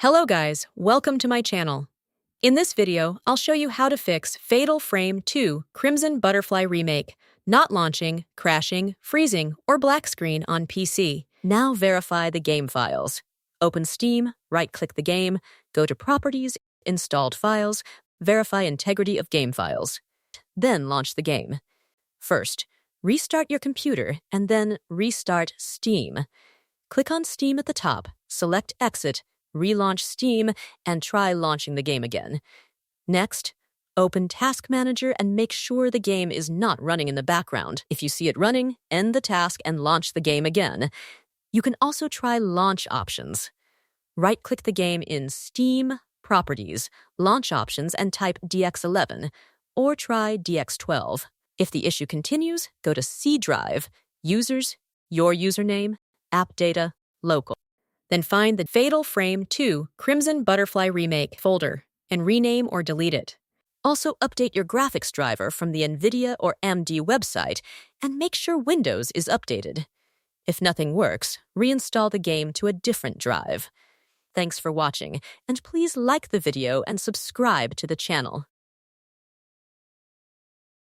Hello guys, welcome to my channel. In this video, I'll show you how to fix Fatal Frame 2 Crimson Butterfly Remake, not launching, crashing, freezing, or black screen on PC. Now verify the game files. Open Steam, right-click the game, go to Properties, Installed Files, verify integrity of game files. Then launch the game. First, restart your computer and then restart Steam. Click on Steam at the top, select Exit, relaunch Steam, and try launching the game again. Next, open Task Manager and make sure the game is not running in the background. If you see it running, end the task and launch the game again. You can also try Launch Options. Right-click the game in Steam, Properties, Launch Options, and type DX11, or try DX12. If the issue continues, go to C Drive, Users, Your Username, App Data, Local. Then find the Fatal Frame 2 Crimson Butterfly Remake folder and rename or delete it. Also update your graphics driver from the NVIDIA or AMD website and make sure Windows is updated. If nothing works, reinstall the game to a different drive. Thanks for watching, and please like the video and subscribe to the channel.